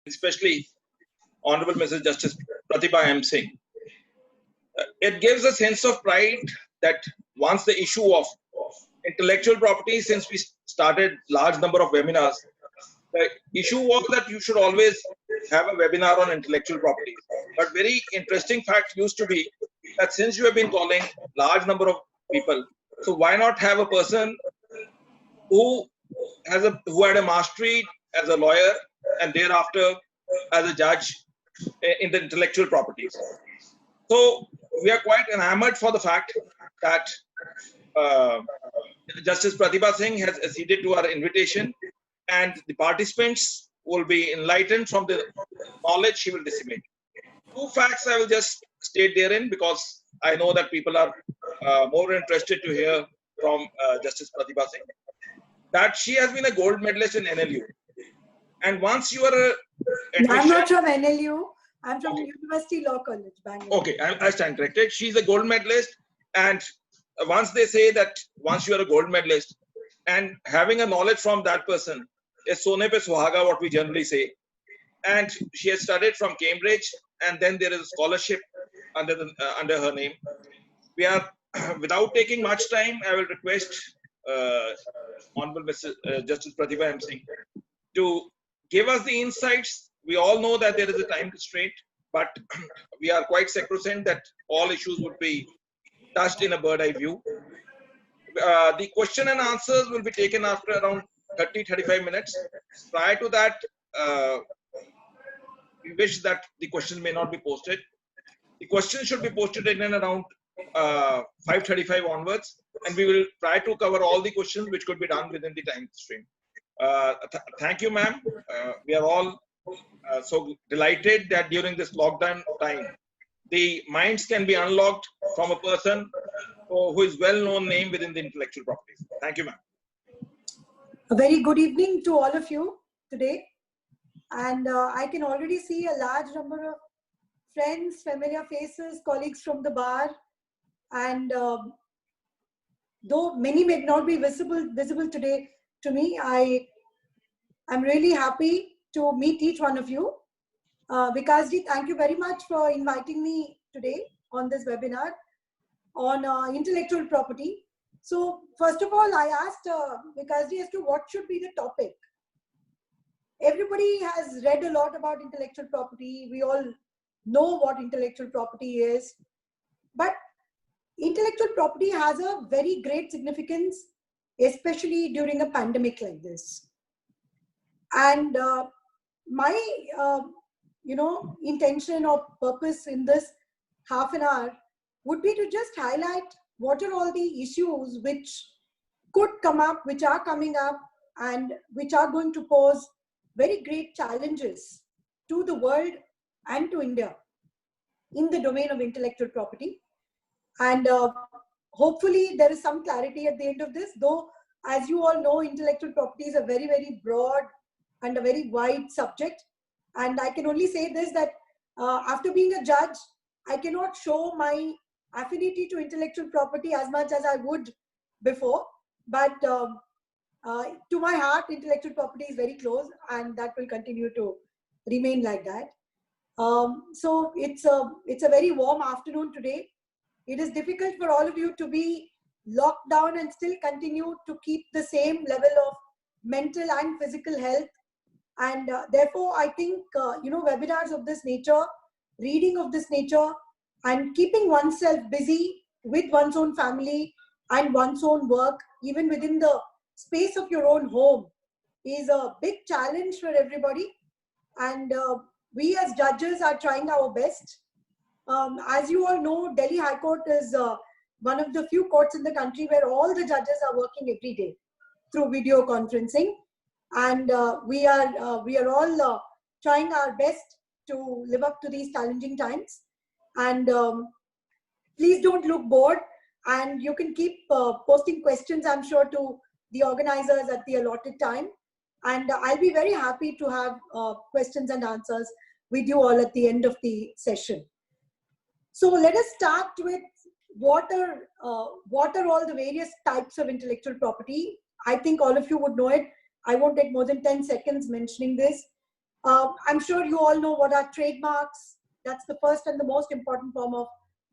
especially Honorable Mrs. Justice Pratibha M. Singh. It gives a sense of pride that once the issue of intellectual property, since we started large number of webinars, the issue was that you should always have a webinar on intellectual property. But very interesting fact used to be that since you have been calling large number of people, so why not have a person who had a mastery as a lawyer and thereafter as a judge in the intellectual properties. So we are quite enamored for the fact that Justice Pratibha Singh has acceded to our invitation, and the participants will be enlightened from the knowledge she will disseminate. Two facts I will just state therein, because I know that people are more interested to hear from Justice Pratibha Singh, that she has been a gold medalist in NLU. And once you are a I'm not from NLU. I'm from University Law College, Bangalore. Okay, I stand corrected. She's a gold medalist, and once they say that once you are a gold medalist, and having a knowledge from that person is sone pe suhaga, what we generally say. And she has studied from Cambridge, and then there is a scholarship under her name. We are, without taking much time, I will request Honorable Justice Pratibha M. Singh to give us the insights. We all know that there is a time constraint, but we are quite sacrosanct that all issues would be touched in a bird-eye view. The question and answers will be taken after around 30-35 minutes. Prior to that, we wish that the questions may not be posted. The questions should be posted in and around 5:35 onwards, and we will try to cover all the questions which could be done within the time stream. Thank you, ma'am. We are all so delighted that during this lockdown time, the minds can be unlocked from a person who is well-known name within the intellectual properties. Thank you, ma'am. A very good evening to all of you today. And I can already see a large number of friends, familiar faces, colleagues from the bar. And though many may not be visible today to me, I'm really happy to meet each one of you. Vikasji, thank you very much for inviting me today on this webinar on intellectual property. So first of all, I asked Vikasji as to what should be the topic. Everybody has read a lot about intellectual property. We all know what intellectual property is. But intellectual property has a very great significance, especially during a pandemic like this. And my intention or purpose in this half an hour would be to just highlight what are all the issues which could come up, which are coming up, and which are going to pose very great challenges to the world and to India in the domain of intellectual property. And hopefully there is some clarity at the end of this, though as you all know, intellectual property is a very, very broad and a very wide subject. And I can only say this, that after being a judge, I cannot show my affinity to intellectual property as much as I would before. But to my heart, intellectual property is very close, and that will continue to remain like that. So it's a very warm afternoon today. It is difficult for all of you to be locked down and still continue to keep the same level of mental and physical health. And therefore, I think, webinars of this nature, reading of this nature, and keeping oneself busy with one's own family and one's own work, even within the space of your own home, is a big challenge for everybody. And we as judges are trying our best. As you all know, Delhi High Court is one of the few courts in the country where all the judges are working every day through video conferencing. And we are all trying our best to live up to these challenging times. And please don't look bored. And you can keep posting questions, I'm sure, to the organizers at the allotted time. And I'll be very happy to have questions and answers with you all at the end of the session. So let us start with what are all the various types of intellectual property. I think all of you would know it. I won't take more than 10 seconds mentioning this. I'm sure you all know what are trademarks. That's the first and the most important form of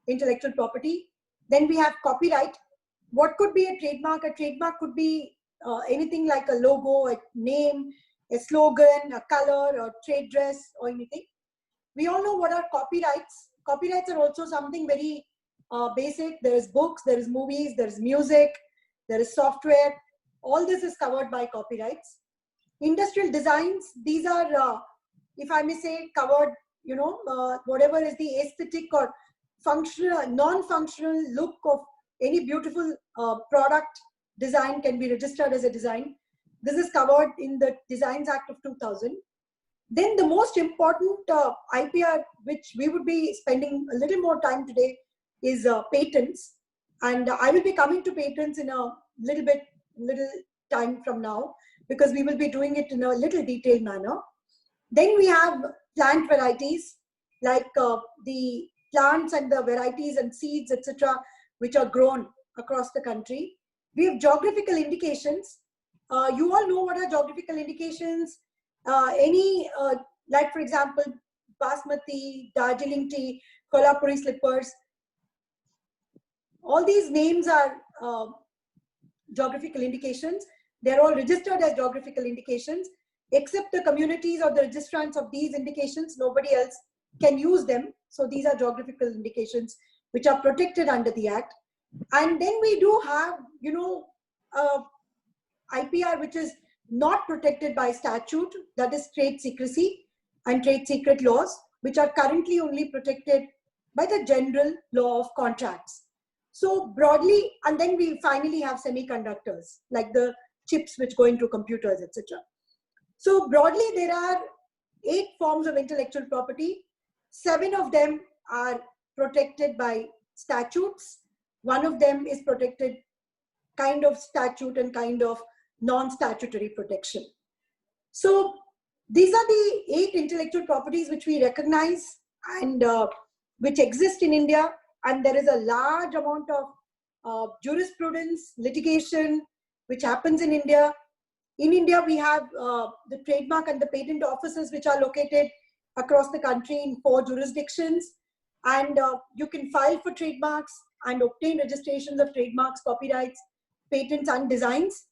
intellectual property. Then we have copyright. What could be a trademark? A trademark could be anything like a logo, a name, a slogan, a color, or trade dress, or anything. We all know what are copyrights. Copyrights are also something very basic. There is books, there is movies, there is music, there is software. All this is covered by copyrights. Industrial designs, these are, if I may say, covered, whatever is the aesthetic or functional, non-functional look of any beautiful product design can be registered as a design. This is covered in the Designs Act of 2000. Then the most important IPR, which we would be spending a little more time today, is patents. And I will be coming to patents in a little time from now, because we will be doing it in a little detailed manner. Then we have plant varieties, like the plants and the varieties and seeds, etc., which are grown across the country. We have geographical indications. You all know what are geographical indications. Like for example, Basmati, Darjeeling tea, Kolhapuri slippers. All these names are geographical indications. They're all registered as geographical indications, except the communities or the registrants of these indications. Nobody else can use them. So these are geographical indications which are protected under the Act. And then we do have, IPR, which is not protected by statute, that is trade secrecy and trade secret laws, which are currently only protected by the general law of contracts. So broadly, and then we finally have semiconductors, like the chips which go into computers, etc. So broadly, there are 8 forms of intellectual property. 7 of them are protected by statutes. 1 of them is protected kind of statute and kind of non-statutory protection. So these are the 8 intellectual properties which we recognize and which exist in India. And there is a large amount of jurisprudence, litigation, which happens in India. In India, we have the trademark and the patent offices, which are located across the country in 4 jurisdictions. And you can file for trademarks and obtain registrations of trademarks, copyrights, patents, and designs.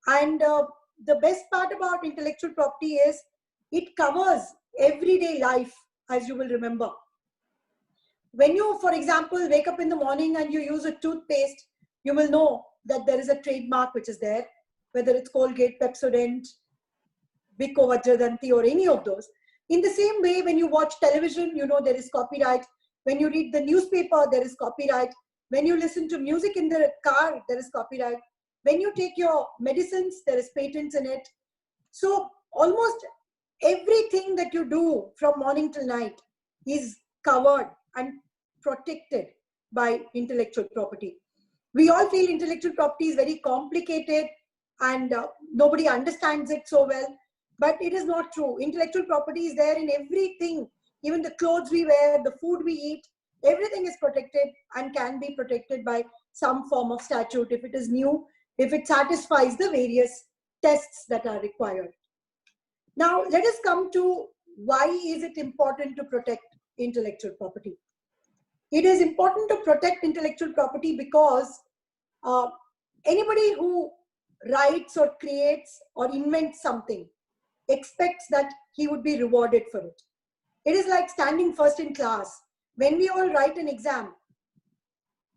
And the best part about intellectual property is it covers everyday life, as you will remember. When you, for example, wake up in the morning and you use a toothpaste, you will know that there is a trademark which is there, whether it's Colgate, Pepsodent, Biko, Vajradanti, or any of those. In the same way, when you watch television, you know there is copyright. When you read the newspaper, there is copyright. When you listen to music in the car, there is copyright. When you take your medicines, there is patents in it. So almost everything that you do from morning till night is covered and protected by intellectual property. We all feel intellectual property is very complicated and nobody understands it so well, but it is not true. Intellectual property is there in everything, even the clothes we wear, the food we eat, everything is protected and can be protected by some form of statute if it is new, if it satisfies the various tests that are required. Now, let us come to why is it important to protect intellectual property. It is important to protect intellectual property because anybody who writes or creates or invents something expects that he would be rewarded for it. It is like standing first in class. When we all write an exam,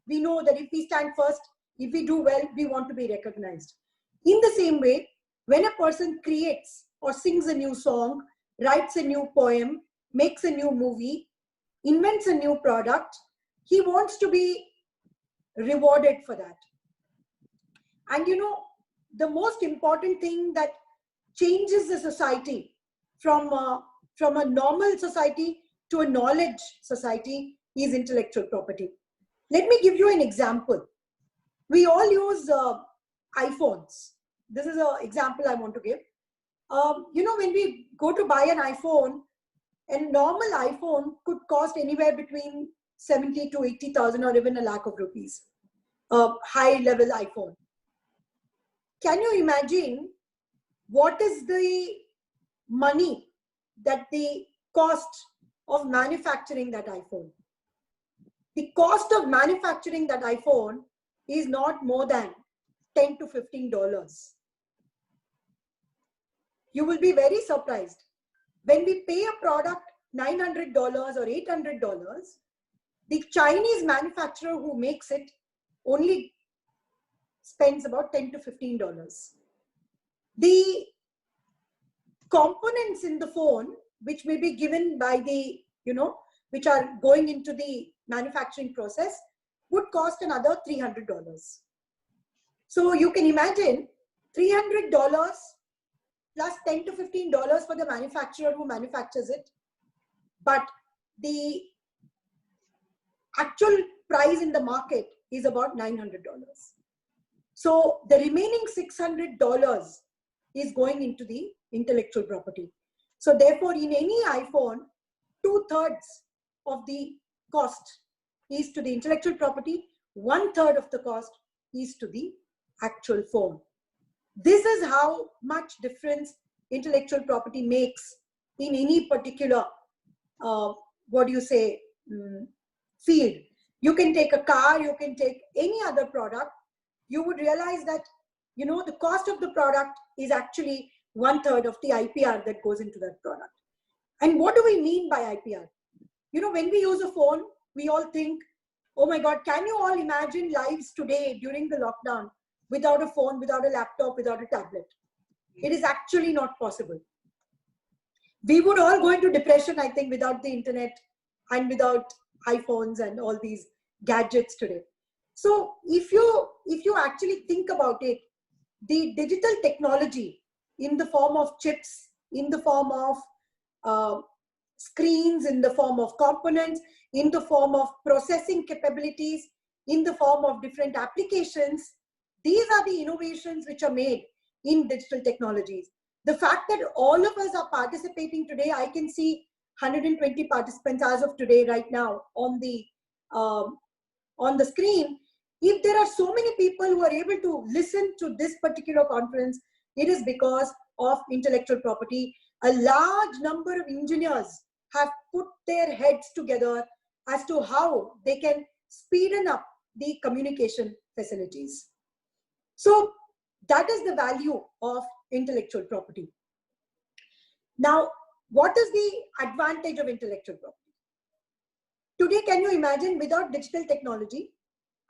we know that if we stand first, if we do well, we want to be recognized. In the same way, when a person creates or sings a new song, writes a new poem, makes a new movie, invents a new product, he wants to be rewarded for that. And you know, the most important thing that changes the society from a normal society to a knowledge society is intellectual property. Let me give you an example. We all use iPhones. This is an example I want to give. You know, when we go to buy an iPhone, a normal iPhone could cost anywhere between 70 to 80,000 or even a lakh of rupees. A high level iPhone. Can you imagine what is the money that the cost of manufacturing that iPhone, the cost of manufacturing that iPhone is not more than $10 to $15. You will be very surprised. When we pay a product $900 or $800, the Chinese manufacturer who makes it only spends about $10 to $15. The components in the phone, which may be given by the, which are going into the manufacturing process, would cost another $300. So you can imagine $300 plus $10 to $15 for the manufacturer who manufactures it. But the actual price in the market is about $900. So the remaining $600 is going into the intellectual property. So therefore, in any iPhone, 2/3 of the cost is to the intellectual property, 1/3 of the cost is to the actual phone. This is how much difference intellectual property makes in any particular, field. You can take a car, you can take any other product. You would realize that, the cost of the product is actually 1/3 of the IPR that goes into that product. And what do we mean by IPR? When we use a phone, we all think, oh my God, can you all imagine lives today during the lockdown without a phone, without a laptop, without a tablet? It is actually not possible. We would all go into depression, I think, without the internet and without iPhones and all these gadgets today. So if you actually think about it, the digital technology in the form of chips, in the form of screens, in the form of components, in the form of processing capabilities, in the form of different applications, these are the innovations which are made in digital technologies. The fact that all of us are participating today, I can see 120 participants as of today, right now, on the screen. If there are so many people who are able to listen to this particular conference, it is because of intellectual property. A large number of engineers have put their heads together as to how they can speeden up the communication facilities. So that is the value of intellectual property. Now, what is the advantage of intellectual property? Today, can you imagine, without digital technology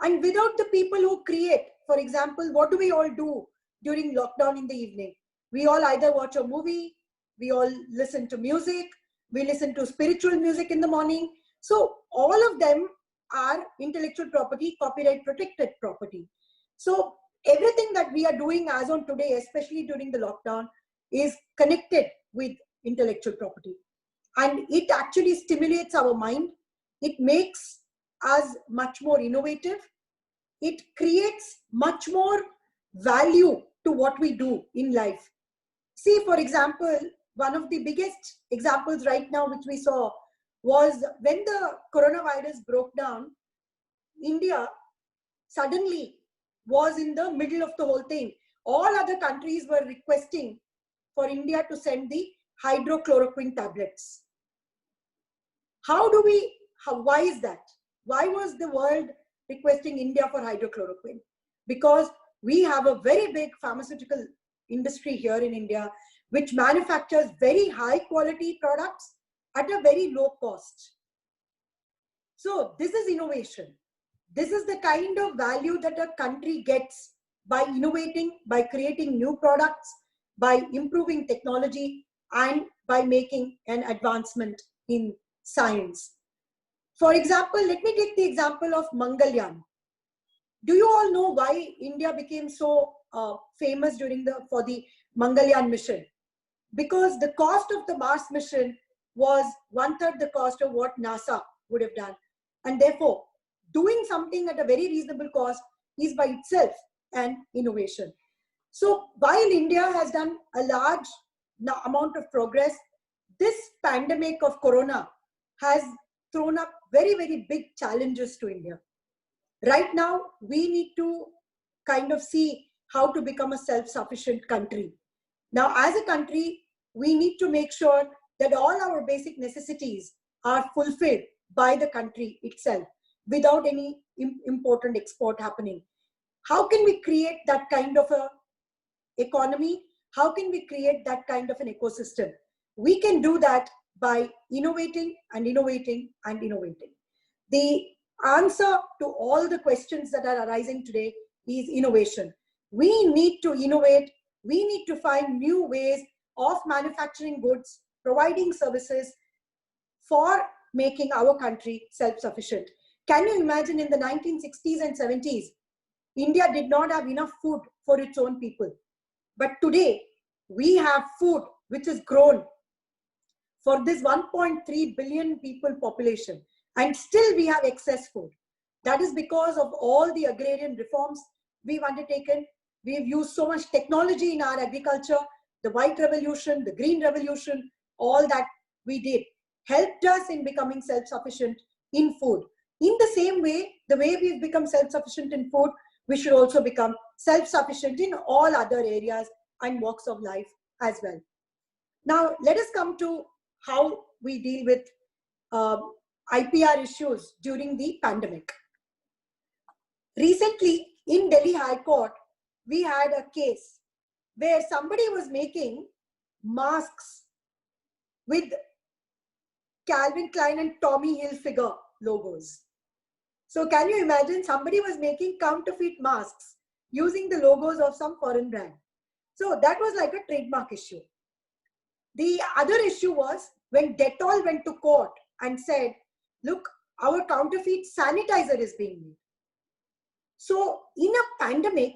and without the people who create, for example, what do we all do during lockdown in the evening? We all either watch a movie, we all listen to music, we listen to spiritual music in the morning. So all of them are intellectual property, copyright protected property. So everything that we are doing as on today, especially during the lockdown, is connected with intellectual property. And it actually stimulates our mind. It makes us much more innovative. It creates much more value to what we do in life. See, for example, one of the biggest examples right now which we saw was when the coronavirus broke down, India suddenly was in the middle of the whole thing. All other countries were requesting for India to send the hydrochloroquine tablets. Why is that? Why was the world requesting India for hydrochloroquine? Because we have a very big pharmaceutical industry here in India, which manufactures very high quality products at a very low cost. So this is innovation. This is the kind of value that a country gets by innovating, by creating new products, by improving technology, and by making an advancement in science. For example, let me take the example of Mangalyaan. Do you all know why India became so famous for the Mangalyaan mission? Because the cost of the Mars mission was 1/3 the cost of what NASA would have done. And therefore, doing something at a very reasonable cost is by itself an innovation. So while India has done a large amount of progress, this pandemic of corona has thrown up very, very big challenges to India. Right now, we need to kind of see how to become a self-sufficient country. Now, as a country, we need to make sure that all our basic necessities are fulfilled by the country itself without any important export happening. How can we create that kind of a economy? How can we create that kind of an ecosystem? We can do that by innovating and innovating and innovating. The answer to all the questions that are arising today is innovation. We need to innovate. We need to find new ways of manufacturing goods, providing services for making our country self-sufficient. Can you imagine in the 1960s and 70s, India did not have enough food for its own people. But today, we have food which is grown for this 1.3 billion people population. And still we have excess food. That is because of all the agrarian reforms we've undertaken. We've used so much technology in our agriculture. The white revolution, the green revolution, all that we did helped us in becoming self-sufficient in food. In the same way, the way we've become self-sufficient in food, we should also become self-sufficient in all other areas and walks of life as well. Now, let us come to how we deal with IPR issues during the pandemic. Recently, in Delhi High Court, we had a case where somebody was making masks with Calvin Klein and Tommy Hilfiger logos. So can you imagine somebody was making counterfeit masks using the logos of some foreign brand? So that was like a trademark issue. The other issue was when Dettol went to court and said, look, our counterfeit sanitizer is being made. So in a pandemic,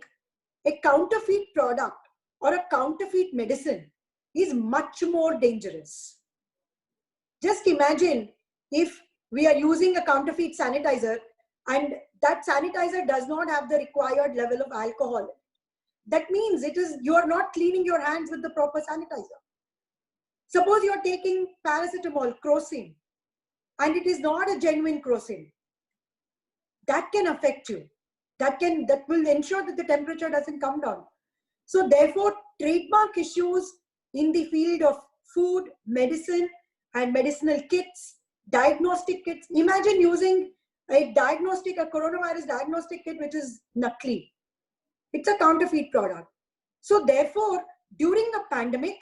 a counterfeit product or a counterfeit medicine is much more dangerous. Just imagine if we are using a counterfeit sanitizer and that sanitizer does not have the required level of alcohol. That means you are not cleaning your hands with the proper sanitizer. Suppose you are taking paracetamol, crocin, and it is not a genuine crocin. That can affect you. That will ensure that the temperature doesn't come down. So therefore, trademark issues in the field of food, medicine, and medicinal kits, diagnostic kits. Imagine using a coronavirus diagnostic kit which is nakli. It's a counterfeit product. So therefore, during a pandemic,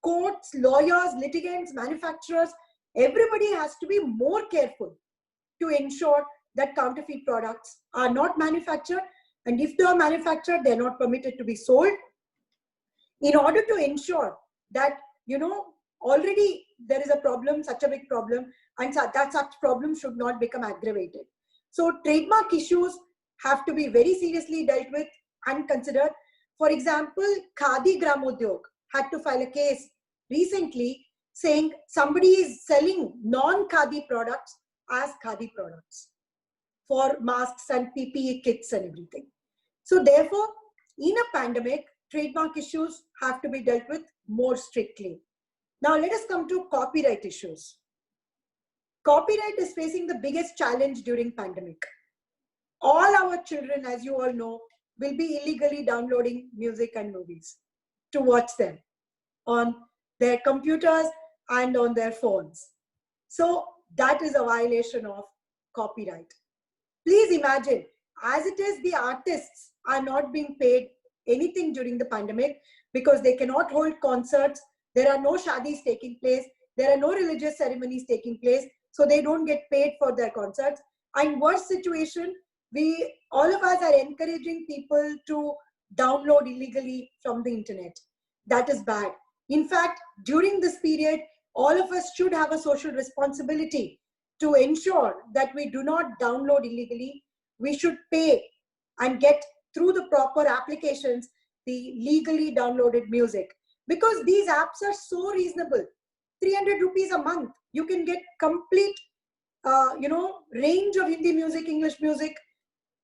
courts, lawyers, litigants, manufacturers, everybody has to be more careful to ensure that counterfeit products are not manufactured. And if they are manufactured, they're not permitted to be sold. In order to ensure that, already there is a problem, such a big problem, and that such problem should not become aggravated. So trademark issues have to be very seriously dealt with and considered. For example, Khadi Gramodyog had to file a case recently saying somebody is selling non-Khadi products as Khadi products for masks and PPE kits and everything. So therefore, in a pandemic, trademark issues have to be dealt with more strictly. Now let us come to copyright issues. Copyright is facing the biggest challenge during pandemic. All our children, as you all know, will be illegally downloading music and movies to watch them on their computers and on their phones. So that is a violation of copyright. Please imagine, as it is, the artists are not being paid anything during the pandemic because they cannot hold concerts. There are no shadis taking place. There are no religious ceremonies taking place. So they don't get paid for their concerts. And worst situation, all of us are encouraging people to download illegally from the internet. That is bad. In fact, during this period, all of us should have a social responsibility to ensure that we do not download illegally. We should pay and get through the proper applications the legally downloaded music, because these apps are so reasonable. 300 rupees a month, you can get complete range of Hindi music, English music.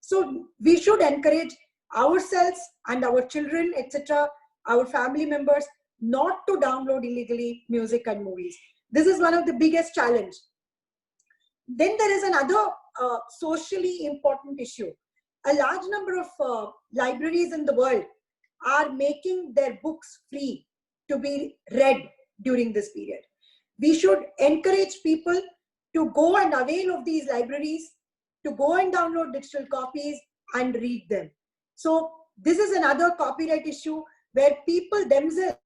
So we should encourage ourselves and our children, etc., our family members, not to download illegally music and movies. This is one of the biggest challenges. Then there is another socially important issue. A large number of libraries in the world are making their books free to be read during this period. we should encourage people to go and avail of these libraries, to go and download digital copies and read them. So this is another copyright issue where people themselves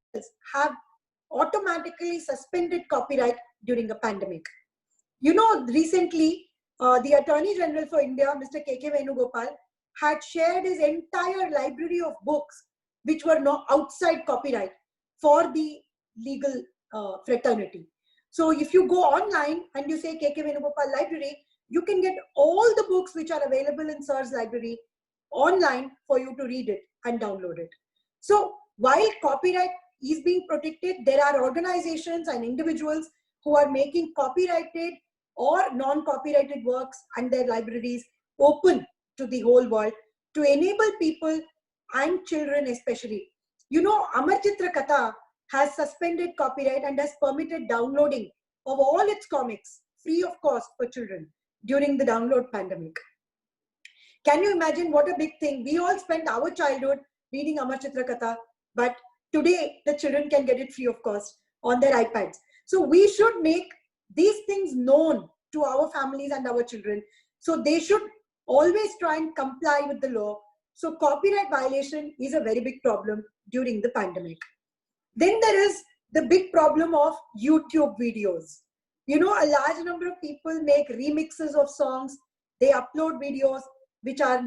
have automatically suspended copyright during a pandemic. You know, recently, the Attorney General for India, Mr. K.K. Venugopal, had shared his entire library of books which were not outside copyright for the legal fraternity. So if you go online and you say K.K. Venugopal Library, you can get all the books which are available in Sir's library online for you to read it and download it. So while copyright is being protected, there are organizations and individuals who are making copyrighted or non-copyrighted works and their libraries open to the whole world to enable people and children especially. You know, Amar Chitra Katha has suspended copyright and has permitted downloading of all its comics free of cost for children during the download pandemic. Can you imagine what a big thing? We all spent our childhood reading Amar Chitra Katha, but today the children can get it free of cost on their iPads. So we should make these things known to our families and our children. So they should always try and comply with the law. So copyright violation is a very big problem during the pandemic. Then there is the big problem of YouTube videos. You know, a large number of people make remixes of songs. They upload videos which are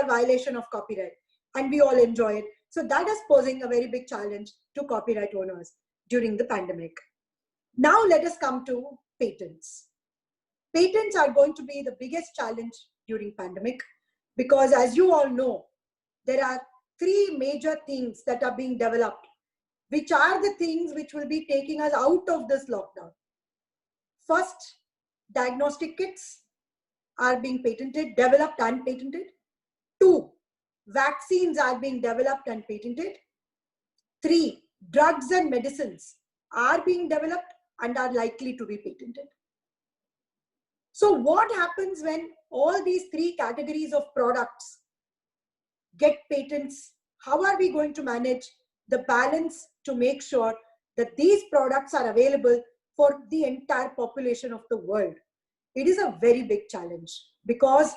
violation of copyright, and we all enjoy it. So that is posing a very big challenge to copyright owners during the pandemic. Now let us come to patents. Patents are going to be the biggest challenge during pandemic because, as you all know, there are three major things that are being developed, which are the things which will be taking us out of this lockdown. First, diagnostic kits are being patented, developed and patented. 2, vaccines are being developed and patented. 3, drugs and medicines are being developed and are likely to be patented. So what happens when all these three categories of products get patents? How are we going to manage the balance to make sure that these products are available for the entire population of the world? It is a very big challenge because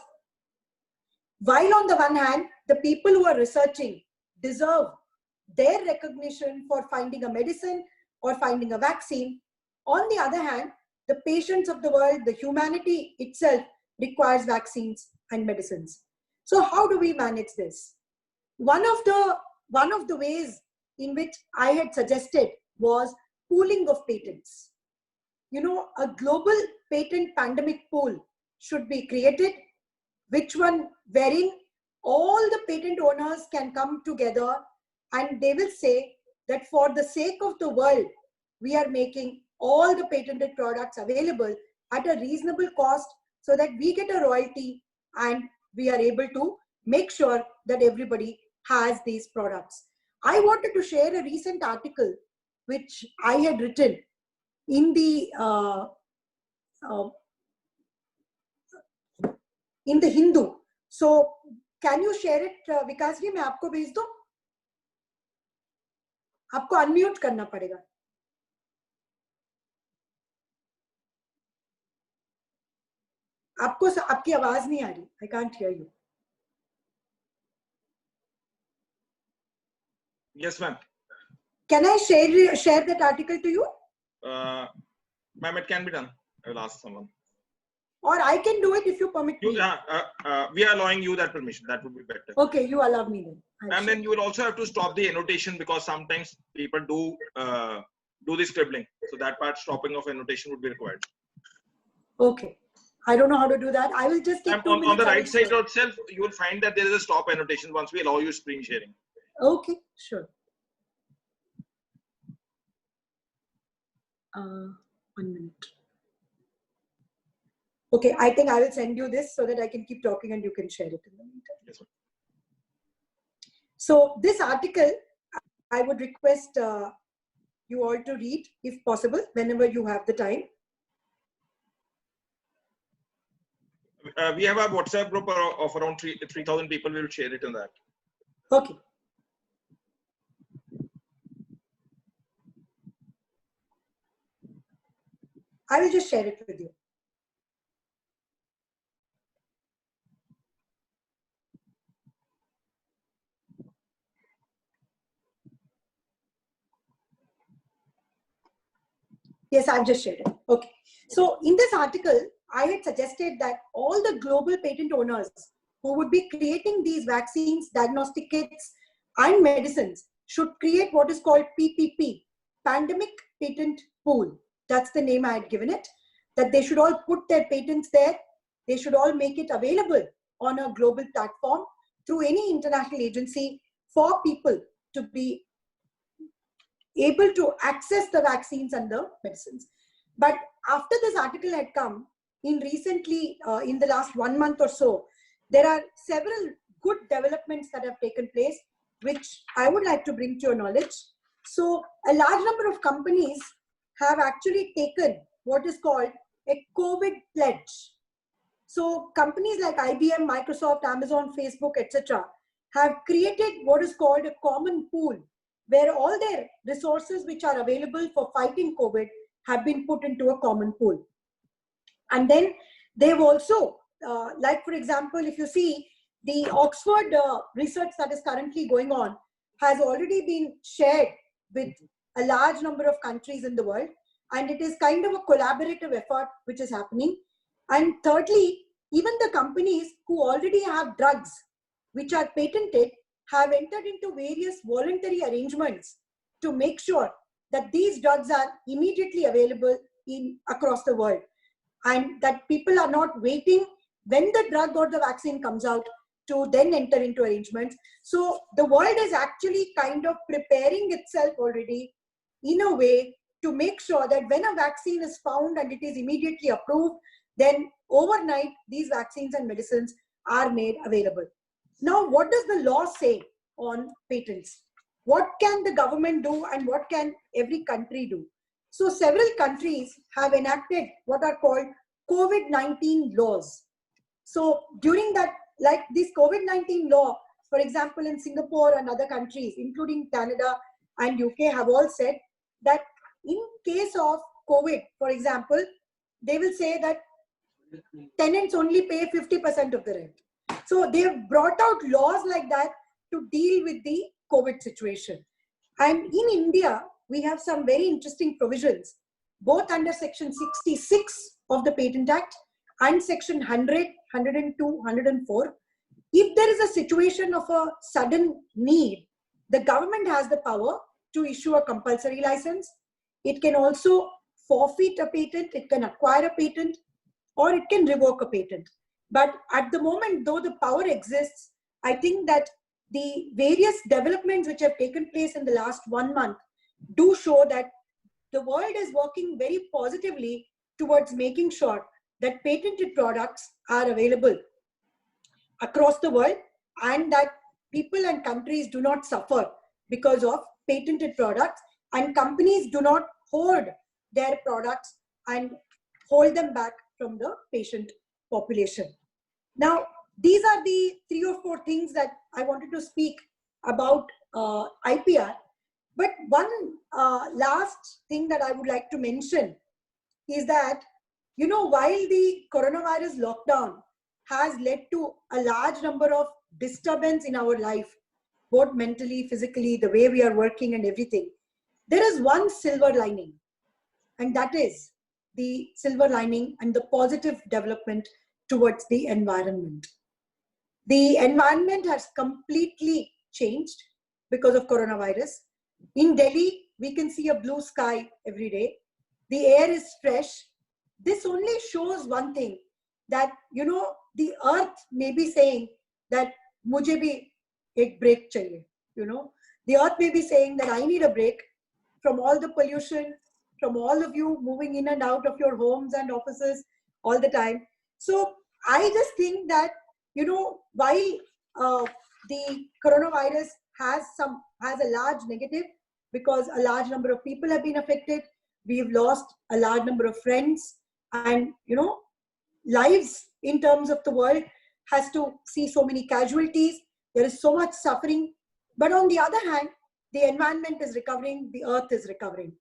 while on the one hand, the people who are researching deserve their recognition for finding a medicine or finding a vaccine, on the other hand, the patients of the world, the humanity itself requires vaccines and medicines. So how do we manage this? One of the ways in which I had suggested was pooling of patents. You know, a global patent pandemic pool should be created, wherein all the patent owners can come together and they will say that for the sake of the world, we are making all the patented products available at a reasonable cost so that we get a royalty and we are able to make sure that everybody has these products. I wanted to share a recent article which I had written in the Hindu. So can you share it, Vikas ji? मैं आपको भेज दूं? आपको unmute करना पड़ेगा. आपकी आवाज नहीं आ रही. I can't hear you. Yes, ma'am. Can I share that article to you? Ma'am, it can be done. I will ask someone. Or I can do it if you permit me. We are allowing you that permission. That would be better. Okay, you allow me then. And then you will also have to stop the annotation because sometimes people do the scribbling. So that part stopping of annotation would be required. Okay. I don't know how to do that. I will just take 2 minutes. On the right side itself, you will find that there is a stop annotation once we allow you screen sharing. Okay, sure. 1 minute. Okay, I think I will send you this so that I can keep talking and you can share it in the meantime. Yes, ma'am. So this article, I would request you all to read if possible, whenever you have the time. We have a WhatsApp group of around 3,000 people. We will share it in that. Okay. I will just share it with you. Yes, I've just shared it. Okay. So in this article, I had suggested that all the global patent owners who would be creating these vaccines, diagnostic kits, and medicines should create what is called PPP, Pandemic Patent Pool. That's the name I had given it. That they should all put their patents there. They should all make it available on a global platform through any international agency for people to be able to access the vaccines and the medicines. But after this article had come, in the last 1 month or so, there are several good developments that have taken place, which I would like to bring to your knowledge. So a large number of companies have actually taken what is called a COVID pledge. So companies like IBM, Microsoft, Amazon, Facebook, etc. have created what is called a common pool, where all their resources which are available for fighting COVID have been put into a common pool. And then they've also, like for example, if you see the Oxford research that is currently going on has already been shared with a large number of countries in the world. And it is kind of a collaborative effort which is happening. And thirdly, even the companies who already have drugs which are patented have entered into various voluntary arrangements to make sure that these drugs are immediately available across the world, and that people are not waiting when the drug or the vaccine comes out to then enter into arrangements. So the world is actually kind of preparing itself already in a way to make sure that when a vaccine is found and it is immediately approved, then overnight these vaccines and medicines are made available. Now, what does the law say on patents? What can the government do and what can every country do? So several countries have enacted what are called COVID-19 laws. So during that, like this COVID-19 law, for example, in Singapore and other countries, including Canada and UK, have all said that in case of COVID, for example, they will say that tenants only pay 50% of the rent. So they have brought out laws like that to deal with the COVID situation. And in India, we have some very interesting provisions, both under Section 66 of the Patent Act and Section 100, 102, 104. If there is a situation of a sudden need, the government has the power to issue a compulsory license. It can also forfeit a patent, it can acquire a patent, or it can revoke a patent. But at the moment, though the power exists, I think that the various developments which have taken place in the last 1 month do show that the world is working very positively towards making sure that patented products are available across the world and that people and countries do not suffer because of patented products, and companies do not hoard their products and hold them back from the patient population. Now, these are the 3 or 4 things that I wanted to speak about IPR. But one last thing that I would like to mention is that, you know, while the coronavirus lockdown has led to a large number of disturbance in our life, both mentally, physically, the way we are working and everything, there is one silver lining, and that is the silver lining and the positive development towards the environment. The environment has completely changed because of coronavirus. In Delhi, we can see a blue sky every day. The air is fresh. This only shows one thing, that, you know, the earth may be saying that mujhe bhi ek break chahiye, you know. The earth may be saying that I need a break from all the pollution, from all of you moving in and out of your homes and offices all the time. So I just think that, you know, while the coronavirus has a large negative, because a large number of people have been affected, we've lost a large number of friends, and, you know, lives in terms of the world has to see so many casualties. There is so much suffering. But on the other hand, the environment is recovering, the earth is recovering.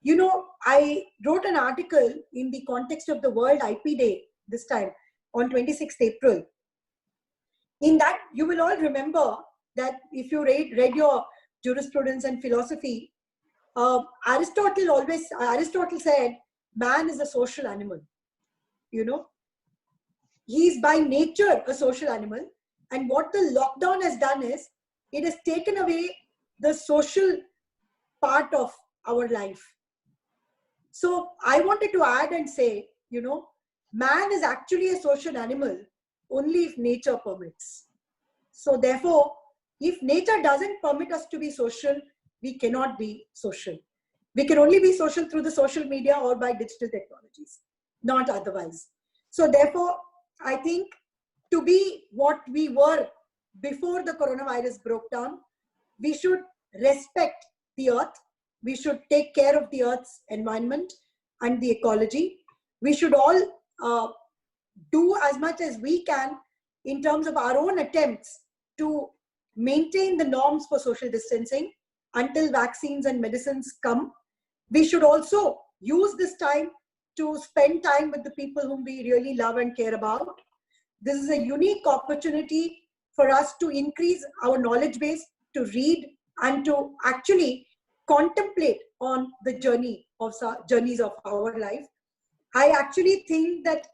You know, I wrote an article in the context of the World IP Day this time on 26th April. In that, you will all remember that if you read your jurisprudence and philosophy, Aristotle said, man is a social animal. You know, he is by nature a social animal. And what the lockdown has done is, it has taken away the social part of our life. So I wanted to add and say, you know, man is actually a social animal only if nature permits. So therefore, if nature doesn't permit us to be social, we cannot be social. We can only be social through the social media or by digital technologies, not otherwise. So therefore, I think to be what we were before the coronavirus broke down, we should respect the earth. We should take care of the earth's environment and the ecology. We should all do as much as we can in terms of our own attempts to maintain the norms for social distancing until vaccines and medicines come. We should also use this time to spend time with the people whom we really love and care about. This is a unique opportunity for us to increase our knowledge base, to read, and to actually contemplate on the journeys of our life. I actually think that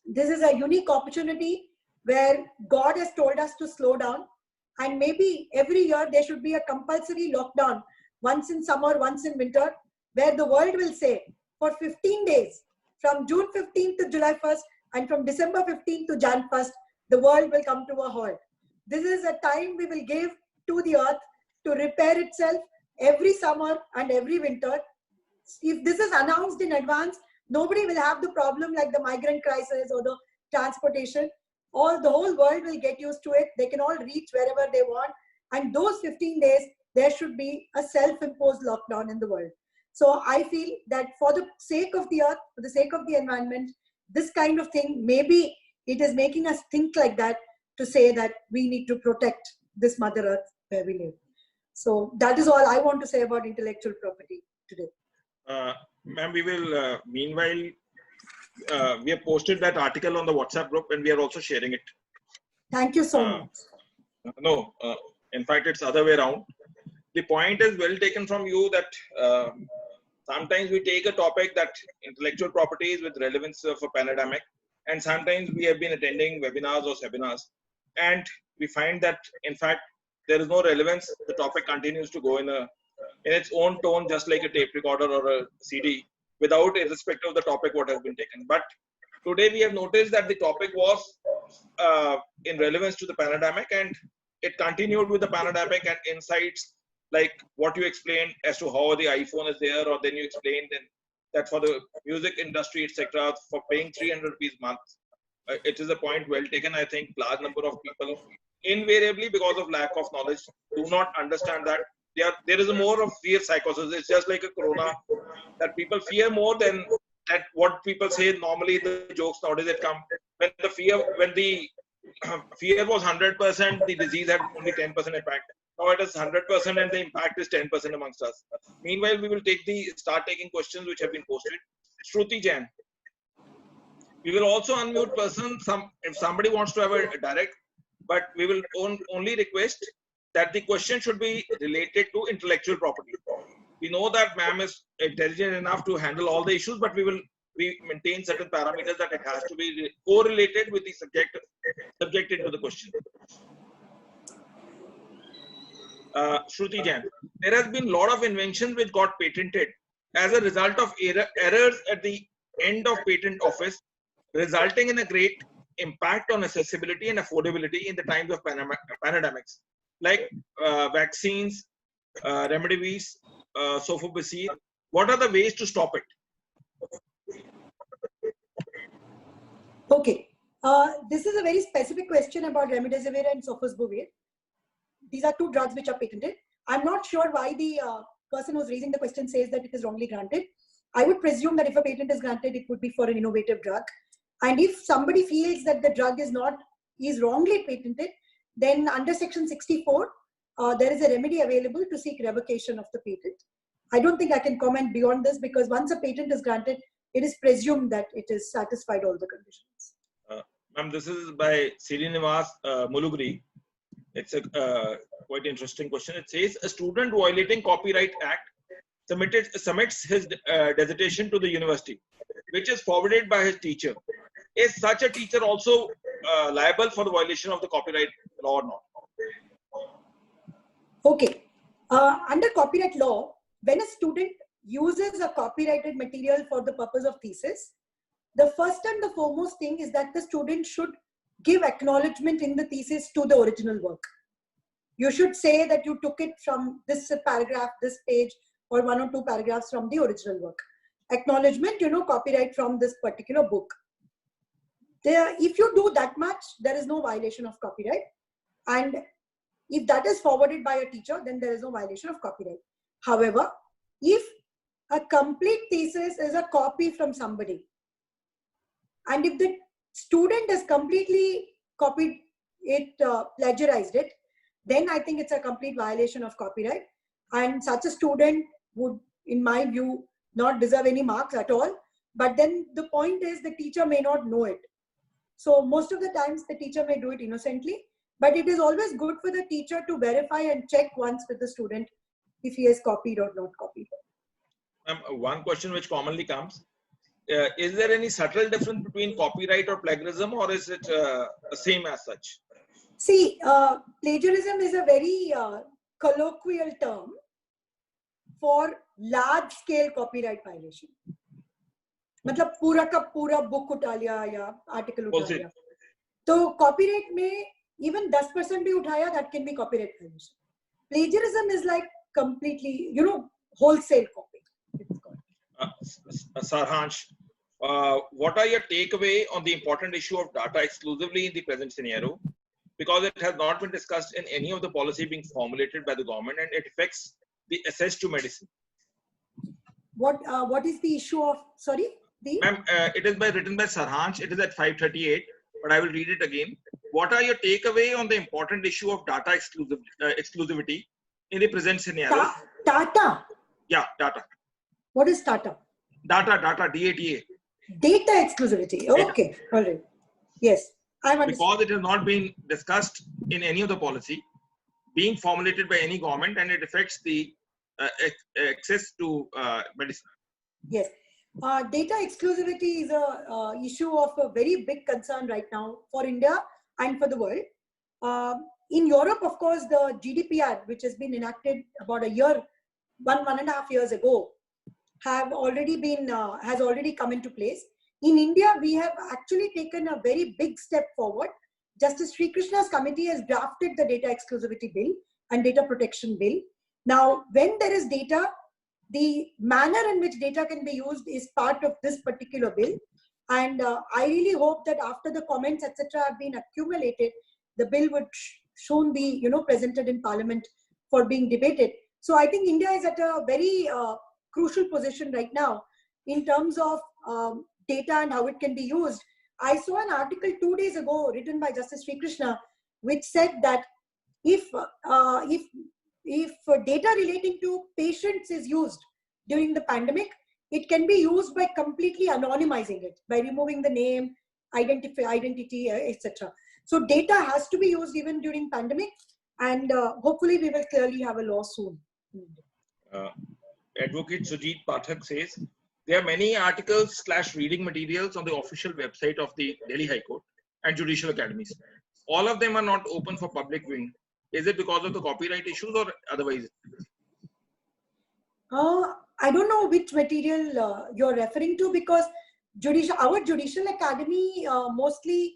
this is a unique opportunity where God has told us to slow down, and maybe every year there should be a compulsory lockdown, once in summer, once in winter, where the world will say for 15 days, from June 15th to July 1st and from December 15th to Jan 1st, the world will come to a halt. This is a time we will give to the earth to repair itself every summer and every winter. If this is announced in advance, nobody will have the problem like the migrant crisis or the transportation. The whole world will get used to it. They can all reach wherever they want. And those 15 days, there should be a self-imposed lockdown in the world. So I feel that for the sake of the earth, for the sake of the environment, this kind of thing, maybe it is making us think like that, to say that we need to protect this Mother Earth where we live. So that is all I want to say about intellectual property today. Ma'am, we will, meanwhile, we have posted that article on the WhatsApp group and we are also sharing it. Thank you so much. No, in fact, it's other way around. The point is well taken from you that sometimes we take a topic that intellectual property is with relevance for pandemic, and sometimes we have been attending webinars or seminars, and we find that in fact there is no relevance. The topic continues to go in its own tone, just like a tape recorder or a CD, without irrespective of the topic what has been taken. But today we have noticed that the topic was in relevance to the pandemic, and it continued with the pandemic and insights like what you explained as to how the iPhone is there, or then you explained that for the music industry, etc., for paying 300 rupees a month, it is a point well taken. I think large number of people, invariably because of lack of knowledge, do not understand that there is a more of fear psychosis. It's just like a corona, that people fear more than that. What people say normally, the jokes nowadays that come when the fear was 100%, the disease had only 10% impact. Now it is 100% and the impact is 10% amongst us. Meanwhile, we will start taking questions which have been posted. Shruti Jain. We will also unmute person if somebody wants to have a direct, but we will only request that the question should be related to intellectual property. We know that ma'am is intelligent enough to handle all the issues, but we maintain certain parameters that it has to be correlated with the subject into the question. Shruti Jain, there has been a lot of inventions which got patented as a result of errors at the end of patent office, resulting in a great impact on accessibility and affordability in the times of pandemics, like vaccines, remdesivir, sulfasalazine. What are the ways to stop it? Okay, this is a very specific question about remdesivir and sofosbuvir. These are two drugs which are patented. I'm not sure why the person who's raising the question says that it is wrongly granted. I would presume that if a patent is granted, it would be for an innovative drug. And if somebody feels that the drug is wrongly patented, then under section 64, there is a remedy available to seek revocation of the patent. I don't think I can comment beyond this, because once a patent is granted, it is presumed that it is satisfied all the conditions. Ma'am, this is by Srinivas Mulugri. It's a quite interesting question. It says a student violating Copyright Act submits his dissertation to the university, which is forwarded by his teacher. Is such a teacher also liable for the violation of the copyright law or not? Okay. Under copyright law, when a student uses a copyrighted material for the purpose of thesis, the first and the foremost thing is that the student should give acknowledgement in the thesis to the original work. You should say that you took it from this paragraph, this page, or 1 or 2 paragraphs from the original work. Acknowledgement, copyright from this particular book. If you do that much, there is no violation of copyright. And if that is forwarded by a teacher, then there is no violation of copyright. However, if a complete thesis is a copy from somebody, and if the student has completely copied it, plagiarized it, then I think it's a complete violation of copyright. And such a student would, in my view, not deserve any marks at all. But then the point is the teacher may not know it. So most of the times the teacher may do it innocently, but it is always good for the teacher to verify and check once with the student if he has copied or not copied. One question which commonly comes, is there any subtle difference between copyright or plagiarism, or is it the same as such? See, plagiarism is a very colloquial term for large scale copyright violation. मतलब पूरा का पूरा book उठा लिया या article उठा लिया, तो कॉपीराइट में even 10% भी उठाया, that can be copyright violation. Plagiarism is like completely, wholesale copy. Sarhansh, what are your takeaway on the important issue of data exclusively in the present scenario? Because it has not been discussed in any of the policy being formulated by the government, and it affects the access to medicine. What is the issue of, sorry? Ma'am, it is written by Sarhansh. It is at 538, but I will read it again. What are your takeaway on the important issue of data exclusivity in the present scenario? Data? Yeah, data. What is data? Data, DATA. Data exclusivity. Okay, all right. Yes, I understand. Because it has not been discussed in any of the policy being formulated by any government, and it affects the access to medicine. Yes. Data exclusivity is a issue of a very big concern right now for India and for the world. In Europe, of course, the GDPR, which has been enacted about a year, 1.5 years ago, has already come into place. In India, we have actually taken a very big step forward. Justice Sri Krishna's committee has drafted the data exclusivity bill and data protection bill. Now, when there is data, the manner in which data can be used is part of this particular bill. And I really hope that after the comments, etc., have been accumulated, the bill would soon be, presented in Parliament for being debated. So I think India is at a very crucial position right now in terms of data and how it can be used. I saw an article 2 days ago written by Justice Sri Krishna, which said that if data relating to patients is used during the pandemic, it can be used by completely anonymizing it, by removing the name, identity, etc. So data has to be used even during pandemic, and hopefully we will clearly have a law soon. Advocate Sujit Pathak says, there are many articles / reading materials on the official website of the Delhi High Court and judicial academies. All of them are not open for public viewing. Is it because of the copyright issues or otherwise? I don't know which material you're referring to, because our judicial academy mostly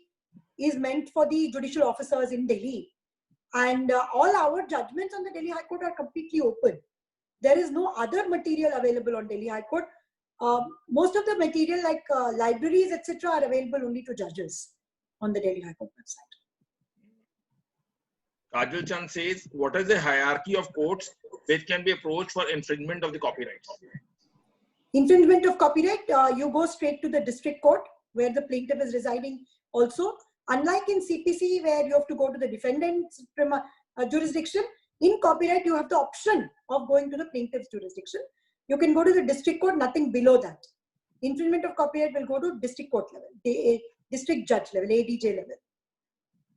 is meant for the judicial officers in Delhi. And all our judgments on the Delhi High Court are completely open. There is no other material available on Delhi High Court. Most of the material like libraries, etc., are available only to judges on the Delhi High Court website. Kajal Chand says, what is the hierarchy of courts which can be approached for infringement of the copyrights? Infringement of copyright, you go straight to the district court where the plaintiff is residing also. Unlike in CPC where you have to go to the defendant's jurisdiction, in copyright you have the option of going to the plaintiff's jurisdiction. You can go to the district court, nothing below that. Infringement of copyright will go to district court level, district judge level, ADJ level,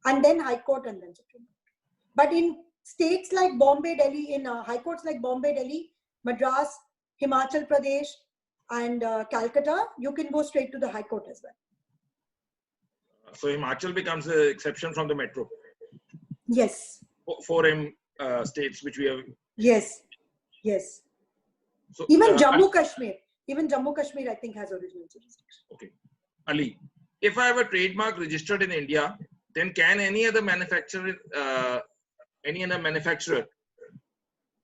and then High Court and then Supreme Court. But in states like Bombay, Delhi, in high courts like Bombay, Delhi, Madras, Himachal Pradesh, and Calcutta, you can go straight to the High Court as well. So Himachal becomes an exception from the metro. Yes. 4M states which we have. Yes. Yes. So, even Jammu Kashmir, I think has original jurisdiction. Okay. Ali, if I have a trademark registered in India, then can any other manufacturer,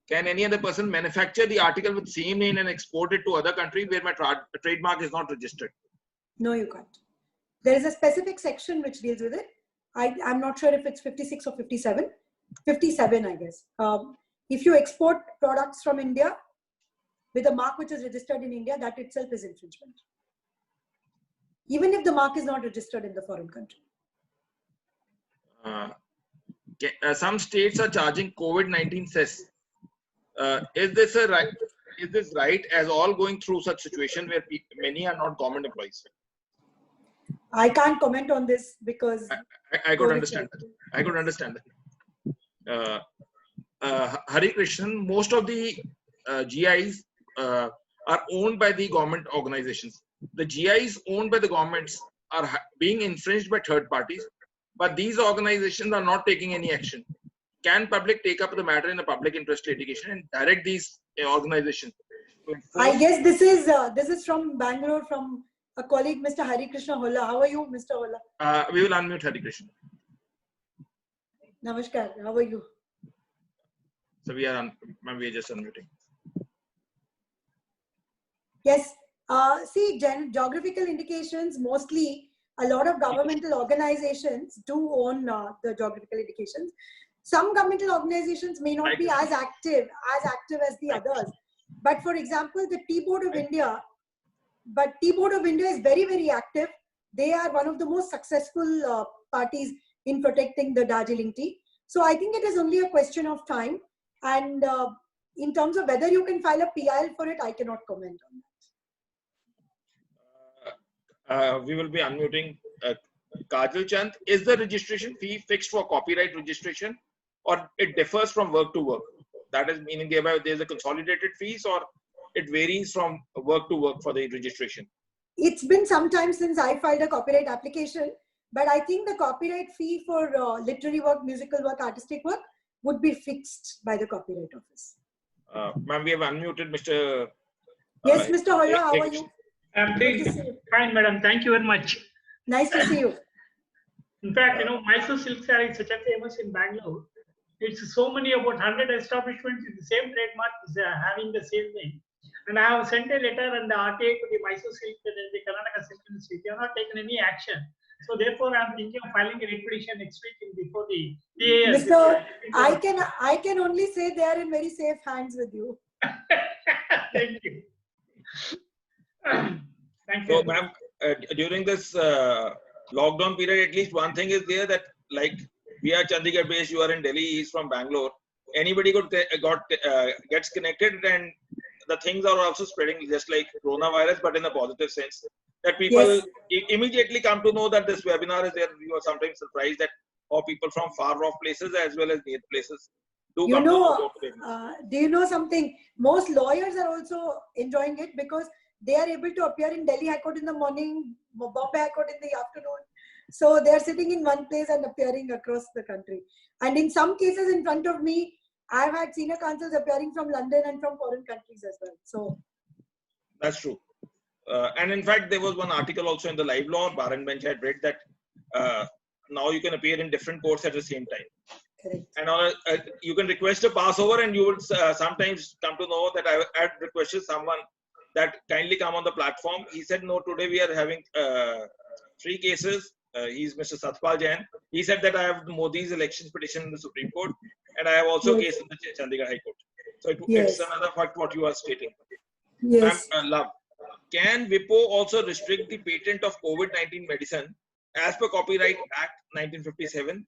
can any other person manufacture the article with same name and export it to other country where my trademark is not registered? No, you can't. There is a specific section which deals with it. I'm not sure if it's 56 or 57. 57, I guess. If you export products from India with a mark which is registered in India, that itself is infringement. Even if the mark is not registered in the foreign country. Some states are charging COVID-19 cess. Is this right as all going through such situation where many are not government employees? I can't comment on this because I could understand that. I could understand that. Hari Krishnan, most of the GIs are owned by the government organizations. The GIs owned by the governments are being infringed by third parties, but these organizations are not taking any action. Can public take up the matter in a public interest litigation and direct these organizations? I guess this is from Bangalore, from a colleague, Mr. Hari Krishna Holla. How are you, Mr. Holla? We will unmute Hari Krishna. Namaskar. How are you? So we are just unmuting. Yes. See, geographical indications, mostly a lot of governmental organizations do own the geographical indications. Some governmental organizations may not be as active as the others. But for example, the Tea Board of India, is very, very active. They are one of the most successful parties in protecting the Darjeeling tea. So I think it is only a question of time. And in terms of whether you can file a PIL for it, I cannot comment on that. We will be unmuting Kajal Chand. Is the registration fee fixed for copyright registration, or it differs from work to work? That is meaning thereby there's a consolidated fees, or it varies from work to work for the registration? It's been some time since I filed a copyright application, but I think the copyright fee for literary work, musical work, artistic work would be fixed by the Copyright Office. Ma'am, we have unmuted Mr. Yes, Mr. Holla, how are you? I'm doing fine, madam. Thank you very much. Nice to see you. In fact, Mysore silk saree is such a famous in Bangalore. It's so many, about 100 establishments with the same trademark having the same name. And I have sent a letter and the RTA to the Mysore silk, the Karnataka Silk Ministry. They have not taken any action. So therefore, I'm thinking of filing a writ petition next week before the PAS. Mr. I can only say they are in very safe hands with you. Thank you. Thank you. So, ma'am, during this lockdown period, at least one thing is there that, like, we are Chandigarh based, you are in Delhi, he's from Bangalore. Anybody gets connected, and the things are also spreading just like coronavirus, but in a positive sense. That people immediately come to know that this webinar is there. You are sometimes surprised that how people from far off places as well as near places do come to know. Do you know something? Most lawyers are also enjoying it because they are able to appear in Delhi High Court in the morning, Bombay High Court in the afternoon. So they are sitting in one place and appearing across the country. And in some cases in front of me, I've had senior counsels appearing from London and from foreign countries as well. So that's true. And in fact, there was one article also in the Live Law, Bar and Bench had read that now you can appear in different courts at the same time. Correct. And you can request a passover, and you would sometimes come to know that I had requested someone that kindly come on the platform. He said, no, today we are having 3 cases. He's Mr. Satpal Jain. He said that I have Modi's elections petition in the Supreme Court, and I have also a case in the Chandigarh High Court. So it's another fact what you are stating. Yes. Love. Can WIPO also restrict the patent of COVID-19 medicine as per Copyright Act 1957?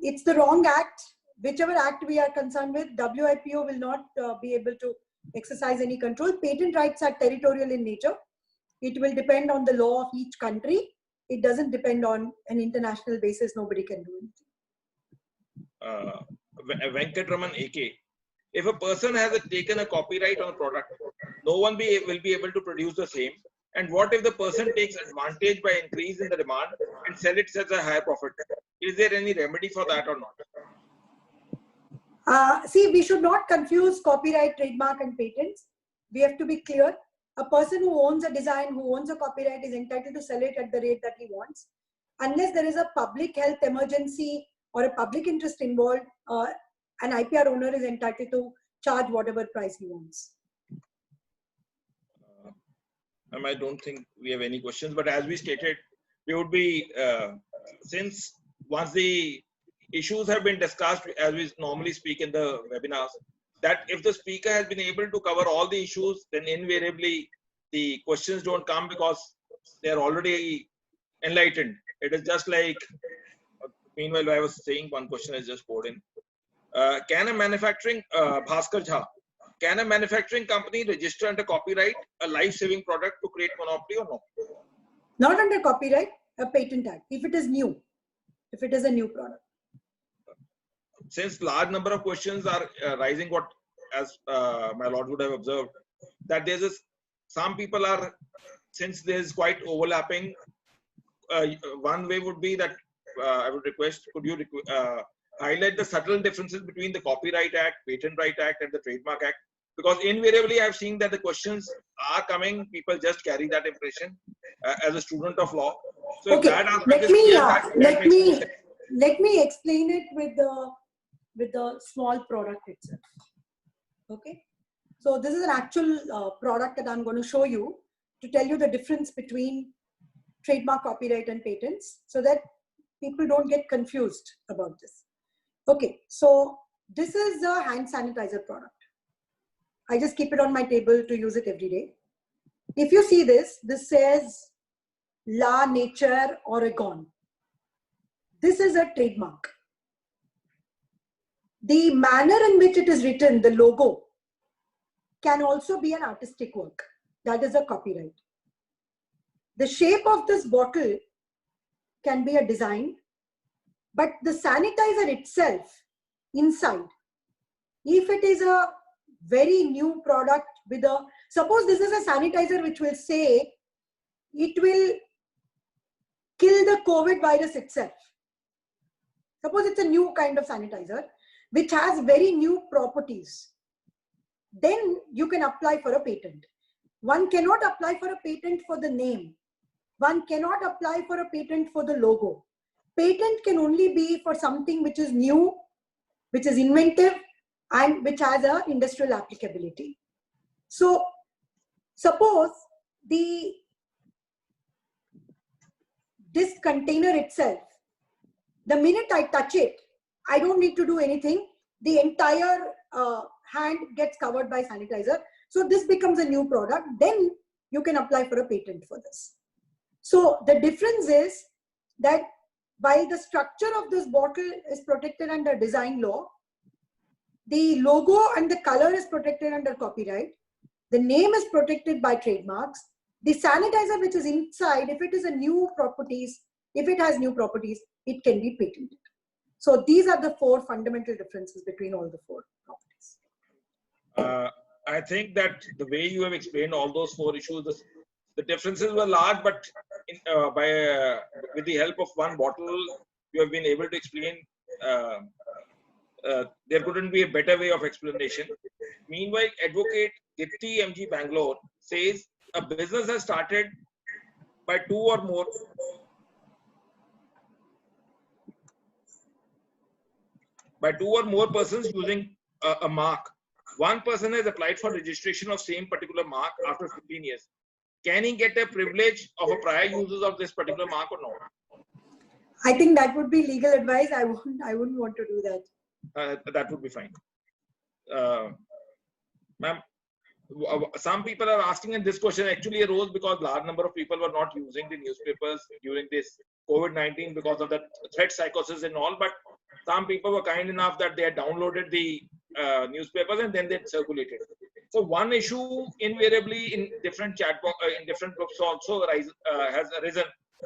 It's the wrong act. whichever act we are concerned with, WIPO will not be able to exercise any control. Patent rights are territorial in nature. It will depend on the law of each country. It doesn't depend on an international basis. Nobody can do anything. Venkatraman AK. If a person has taken a copyright on a product, no one will be able to produce the same. And what if the person takes advantage by increase in the demand and sell it as a higher profit? Is there any remedy for that or not? See, we should not confuse copyright, trademark, and patents. We have to be clear. A person who owns a design, who owns a copyright, is entitled to sell it at the rate that he wants. Unless there is a public health emergency or a public interest involved, an IPR owner is entitled to charge whatever price he wants. I don't think we have any questions, but as we stated, we would be, since once the issues have been discussed, as we normally speak in the webinars, that if the speaker has been able to cover all the issues, then invariably the questions don't come because they are already enlightened. It is just like, meanwhile, I was saying one question is just poured in. Can a manufacturing, Bhaskar Jha, can a manufacturing company register under copyright a life-saving product to create monopoly or no? Not under copyright, a patent act, if it is new, if it is a new product. Since large number of questions are rising, what as my lord would have observed, that there's some people are, since there's quite overlapping, one way would be that I would request, could you highlight the subtle differences between the Copyright Act, Patent Right Act, and the Trademark Act? Because invariably I've seen that the questions are coming, people just carry that impression as a student of law. So okay, if that aspect is clear, let me explain it with the small product itself. Okay, so this is an actual product that I'm going to show you to tell you the difference between trademark, copyright, and patents, so that people don't get confused about this. Okay, so this is a hand sanitizer product. I just keep it on my table to use it every day. If you see this says La Nature Oregon. This is a trademark. The manner in which it is written, the logo, can also be an artistic work. That is a copyright. The shape of this bottle can be a design, but the sanitizer itself inside, if it is a very new product with a, suppose this is a sanitizer which will say it will kill the COVID virus itself. Suppose it's a new kind of sanitizer which has very new properties. Then you can apply for a patent. One cannot apply for a patent for the name. One cannot apply for a patent for the logo. Patent can only be for something which is new, which is inventive, and which has an industrial applicability. So suppose this container itself, the minute I touch it, I don't need to do anything. The entire hand gets covered by sanitizer. So this becomes a new product. Then you can apply for a patent for this. So the difference is that while the structure of this bottle is protected under design law, the logo and the color is protected under copyright. The name is protected by trademarks. The sanitizer which is inside, if it is a new properties, if it has new properties, it can be patented. So these are the four fundamental differences between all the four properties. I think that the way you have explained all those four issues, the differences were large, but with the help of one bottle, you have been able to explain. There couldn't be a better way of explanation. Meanwhile, Advocate Dipti MG Bangalore says a business has started by two or more persons using a mark. One person has applied for registration of same particular mark after 15 years. Can he get a privilege of a prior users of this particular mark or not? I think that would be legal advice. I wouldn't want to do that. That would be fine. Ma'am, some people are asking, and this question actually arose because large number of people were not using the newspapers during this COVID-19 because of the threat psychosis and all. But some people were kind enough that they had downloaded the newspapers and then they circulated. So one issue invariably in different chat box, in different groups also has arisen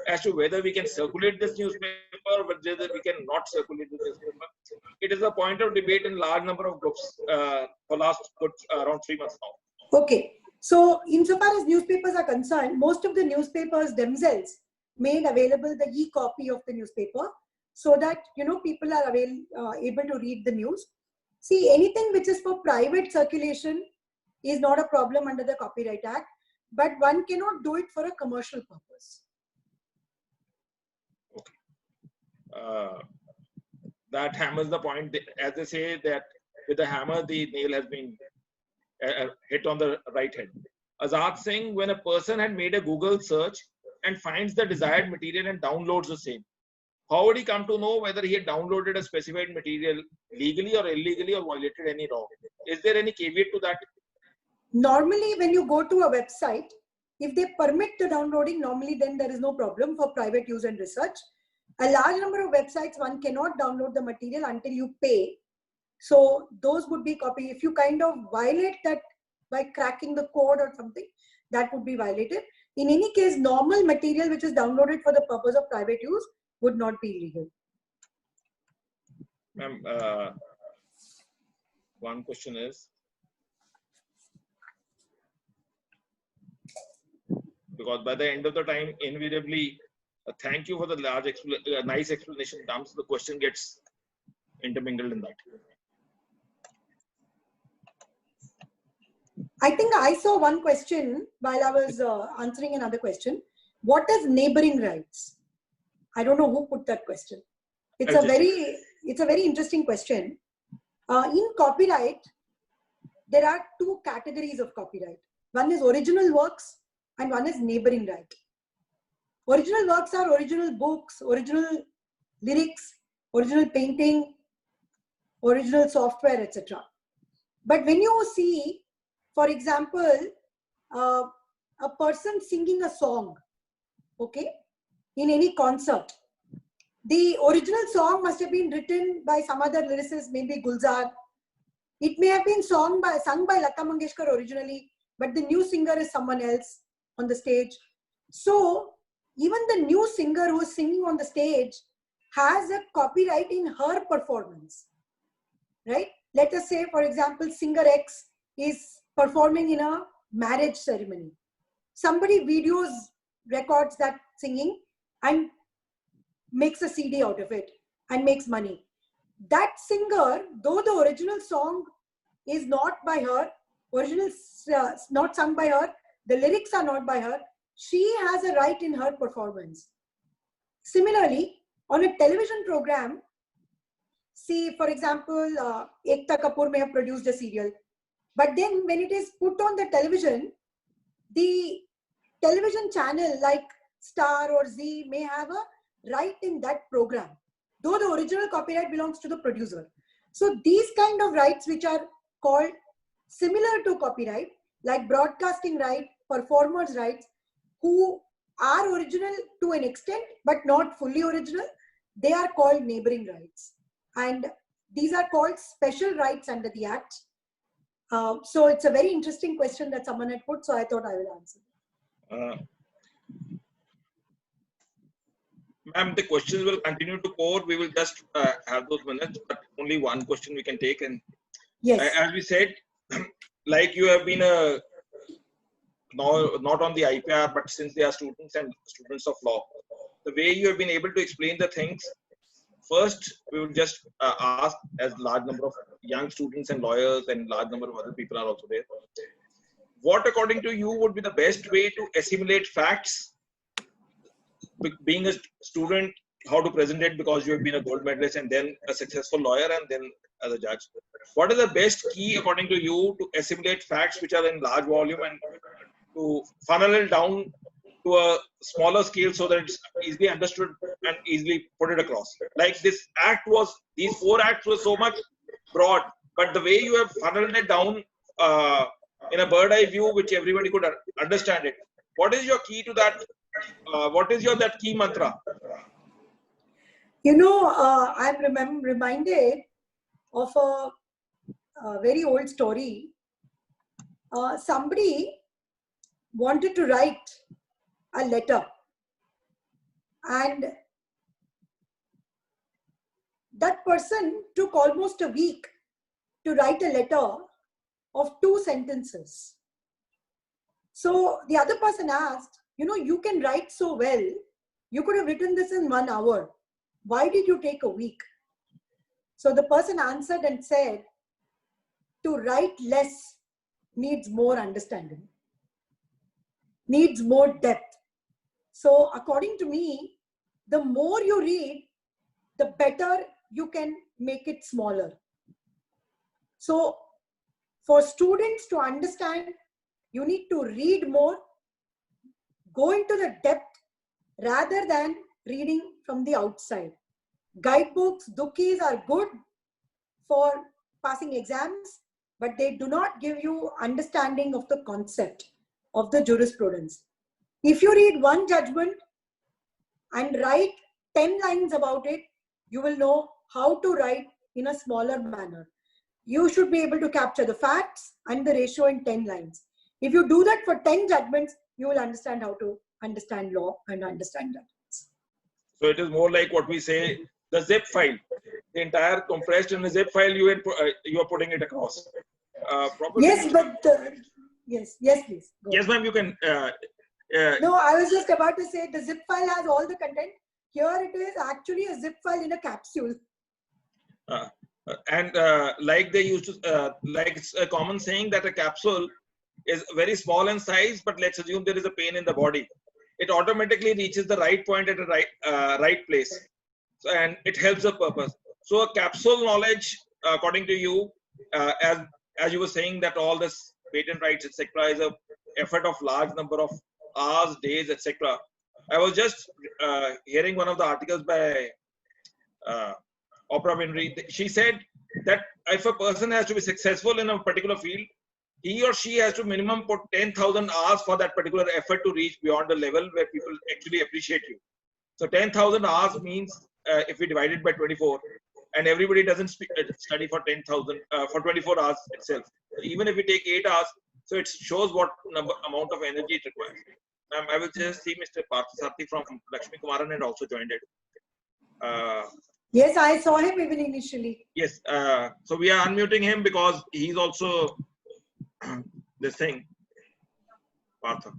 as to whether we can circulate this newspaper or whether we can not circulate this newspaper. It is a point of debate in large number of groups for last around 3 months now. Okay. So insofar as newspapers are concerned, most of the newspapers themselves made available the e-copy of the newspaper so that, you know, people are able to read the news. See, anything which is for private circulation is not a problem under the Copyright Act, but one cannot do it for a commercial purpose. That hammers the point. As they say that with a hammer, the nail has been hit on the right head. Azad Singh, when a person had made a Google search and finds the desired material and downloads the same, how would he come to know whether he had downloaded a specified material legally or illegally or violated any law? Is there any caveat to that? Normally, when you go to a website, if they permit the downloading, normally then there is no problem for private use and research. A large number of websites, one cannot download the material until you pay. So those would be copy. If you kind of violate that by cracking the code or something, that would be violated. In any case, normal material which is downloaded for the purpose of private use would not be illegal. Ma'am, one question is, because by the end of the time, invariably, thank you for the large, nice explanation comes, the question gets intermingled in that. I think I saw one question while I was answering another question. What is neighboring rights? I don't know who put that question. It's a very interesting question. In copyright, there are two categories of copyright. One is original works and one is neighboring right. Original works are original books, original lyrics, original painting, original software, etc. But when you see, for example, a person singing a song, okay, in any concert, the original song must have been written by some other lyricist, maybe Gulzar. It may have been sung by Lata Mangeshkar originally, but the new singer is someone else on the stage. So even the new singer who is singing on the stage has a copyright in her performance, right? Let us say, for example, singer X is performing in a marriage ceremony. Somebody records that singing and makes a CD out of it and makes money. That singer, though the original song is not by her, not sung by her, the lyrics are not by her, she has a right in her performance. Similarly, on a television program, see, for example, Ekta Kapoor may have produced a serial, but then when it is put on the television channel like Star or Z may have a right in that program, though the original copyright belongs to the producer. So these kind of rights which are called similar to copyright, like broadcasting right, performers' rights, who are original to an extent but not fully original, they are called neighboring rights. And these are called special rights under the Act. So it's a very interesting question that someone had put, so I thought I will answer. Ma'am, the questions will continue to pour. We will just have those minutes, but only one question we can take. And yes, as we said, like you have been not on the IPR, but since they are students and students of law, the way you have been able to explain the things, first, we will just ask, as large number of young students and lawyers and large number of other people are also there, what according to you would be the best way to assimilate facts? Being a student, how to present it, because you have been a gold medalist and then a successful lawyer and then as a judge. What is the best key according to you to assimilate facts which are in large volume and to funnel it down to a smaller scale so that it's easily understood and easily put it across? Like this act was, these 4 acts were so much broad, but the way you have funneled it down in a bird eye view, which everybody could understand it. What is your key to that? What is your that key mantra? You know, I'm reminded of a very old story. Somebody wanted to write a letter, and that person took almost a week to write a letter of 2 sentences. So the other person asked, you know, you can write so well, you could have written this in 1 hour. Why did you take a week? So the person answered and said, to write less needs more understanding, needs more depth. So according to me, the more you read, the better you can make it smaller. So for students to understand, you need to read more, go into the depth rather than reading from the outside. Guidebooks, dukis are good for passing exams, but they do not give you understanding of the concept of the jurisprudence. If you read one judgment and write 10 lines about it, you will know how to write in a smaller manner. You should be able to capture the facts and the ratio in 10 lines. If you do that for 10 judgments, you will understand how to understand law and understand judgments. So it is more like what we say, the zip file, the entire compressed in the zip file, you are putting it across. Probably Yes, but yes, please. Go yes, ma'am, you can. No, I was just about to say the zip file has all the content. Here it is actually a zip file in a capsule. And like they used to, like it's a common saying that a capsule is very small in size, but let's assume there is a pain in the body. It automatically reaches the right point at the right place. So, and it helps the purpose. So a capsule knowledge, according to you, as you were saying that all this patent rights, etc., is a effort of large number of hours, days, etc. I was just hearing one of the articles by Oprah Winfrey. She said that if a person has to be successful in a particular field, he or she has to minimum put 10,000 hours for that particular effort to reach beyond the level where people actually appreciate you. So 10,000 hours means if we divide it by 24, and everybody doesn't study for 10,000 for 24 hours itself. Even if we take 8 hours, so it shows what amount of energy it requires. I will just see Mr. Parthasarathy from Lakshmi Kumaran had also joined it. Yes, I saw him even initially. Yes, so we are unmuting him because he's also this thing, Partha.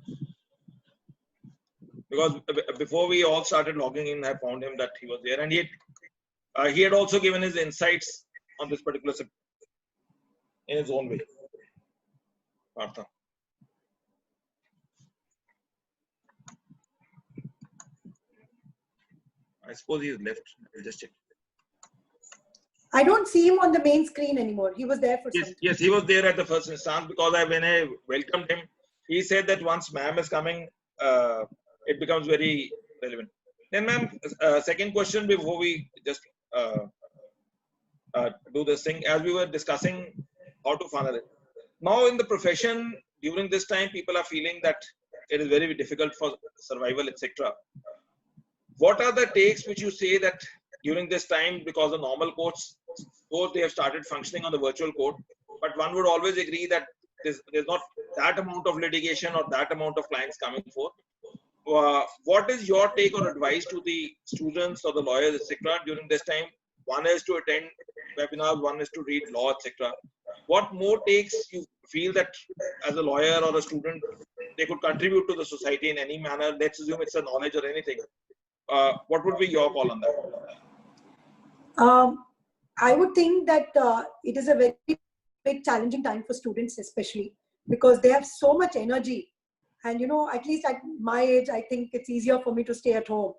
Because before we all started logging in, I found him that he was there, and he had also given his insights on this particular subject in his own way. Partha. I suppose he is left. I'll just check. I don't see him on the main screen anymore. He was there for some time. Yes, he was there at the first instance because when I welcomed him, he said that once ma'am is coming, it becomes very relevant. Then ma'am, second question before we just do this thing, as we were discussing how to funnel it. Now in the profession, during this time, people are feeling that it is very difficult for survival, etc. What are the takes which you say that during this time, because the normal courts, they have started functioning on the virtual court, but one would always agree that there's not that amount of litigation or that amount of clients coming forth. What is your take or advice to the students or the lawyers, etc. during this time? One is to attend webinars, one is to read law, etc. What more takes you feel that as a lawyer or a student, they could contribute to the society in any manner? Let's assume it's a knowledge or anything. What would be your call on that? I would think that it is a very big challenging time for students, especially because they have so much energy. And, you know, at least at my age, I think it's easier for me to stay at home.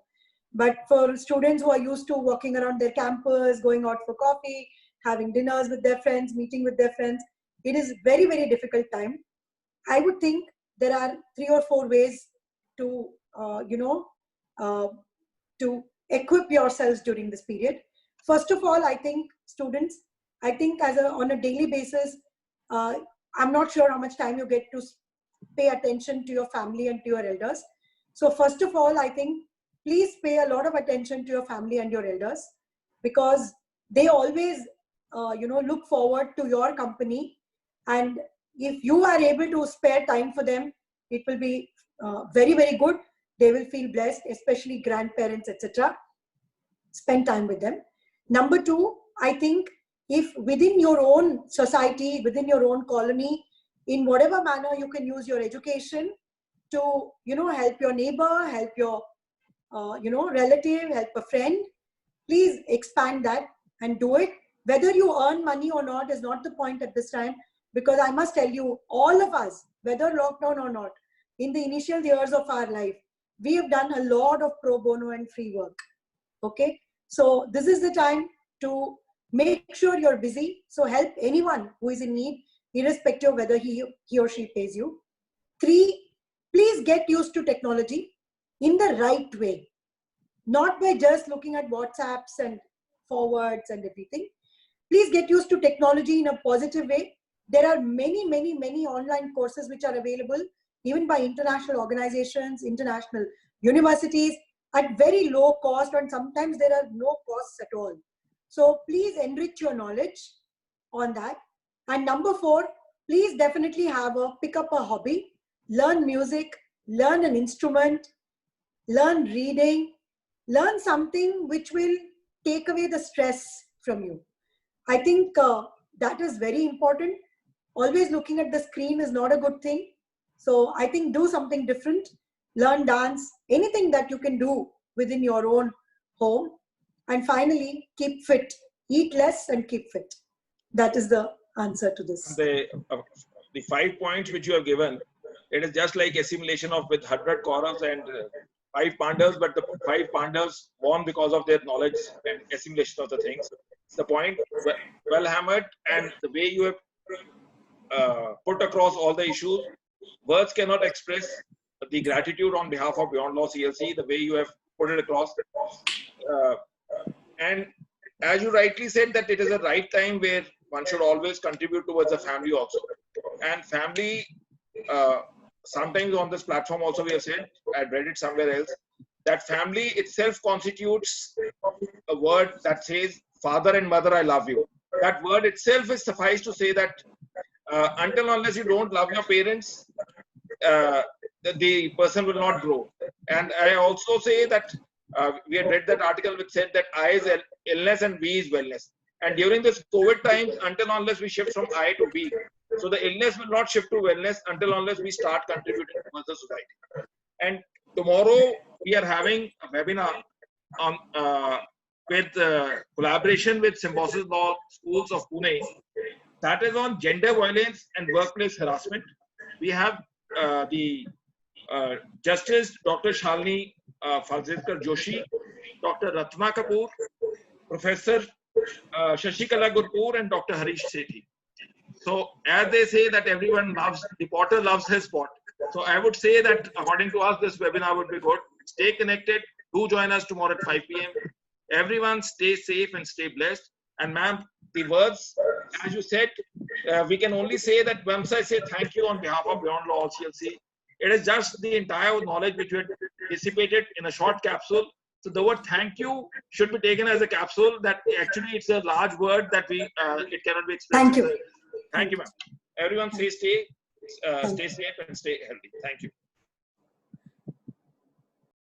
But for students who are used to walking around their campus, going out for coffee, having dinners with their friends, meeting with their friends, it is very, very difficult time. I would think there are 3 or 4 ways to, to equip yourselves during this period. First of all, I think students, on a daily basis, I'm not sure how much time you get to pay attention to your family and to your elders. So first of all, I think please pay a lot of attention to your family and your elders, because they always, look forward to your company. And if you are able to spare time for them, it will be very, very good. They will feel blessed, especially grandparents, etc. Spend time with them. Number two, I think if within your own society, within your own colony, in whatever manner you can use your education to, help your neighbor, help your, relative, help a friend, please expand that and do it. Whether you earn money or not is not the point at this time, because I must tell you, all of us, whether lockdown or not, in the initial years of our life, we have done a lot of pro bono and free work. Okay. So this is the time to make sure you're busy. So help anyone who is in need, irrespective of whether he or she pays you. 3, please get used to technology in the right way, not by just looking at WhatsApps and forwards and everything. Please get used to technology in a positive way. There are many, many, many online courses which are available, even by international organizations, international universities, at very low cost, and sometimes there are no costs at all. So please enrich your knowledge on that. And number 4, please definitely pick up a hobby, learn music, learn an instrument, learn reading, learn something which will take away the stress from you. I think that is very important. Always looking at the screen is not a good thing. So I think do something different, learn dance, anything that you can do within your own home. And finally, keep fit, eat less and keep fit. That is the answer to this. The 5 points which you have given, it is just like assimilation of with 100 Kauravas and 5 Pandavas, but the 5 Pandavas won because of their knowledge and assimilation of the things. The point well hammered, and the way you have put across all the issues, words cannot express the gratitude on behalf of Beyond Law CLC, the way you have put it across. And as you rightly said, that it is a right time where one should always contribute towards the family also. And family, sometimes on this platform also we have said, I read it somewhere else, that family itself constitutes a word that says, father and mother, I love you. That word itself is suffice to say that until unless you don't love your parents, the person will not grow. And I also say that we had read that article which said that I is illness and V is wellness. And during this COVID times, until unless we shift from I to V, so the illness will not shift to wellness until unless we start contributing towards the society. And tomorrow we are having a webinar on with collaboration with Symbiosis Law Schools of Pune. That is on gender violence and workplace harassment. We have the Justice Dr. Shalini Falzekar Joshi, Dr. Ratna Kapoor, Professor Shashikala Gurpur, and Dr. Harish Sethi. So as they say that everyone loves, the potter loves his pot. So I would say that according to us, this webinar would be good. Stay connected. Do join us tomorrow at 5 p.m. Everyone stay safe and stay blessed. And ma'am, the words, as you said, we can only say that once I say thank you on behalf of Beyond Law CLC, it is just the entire knowledge which we had dissipated in a short capsule. So the word thank you should be taken as a capsule that actually it's a large word that we it cannot be expressed. Thank you. Thank you, ma'am. Everyone stay safe and stay healthy. Thank you.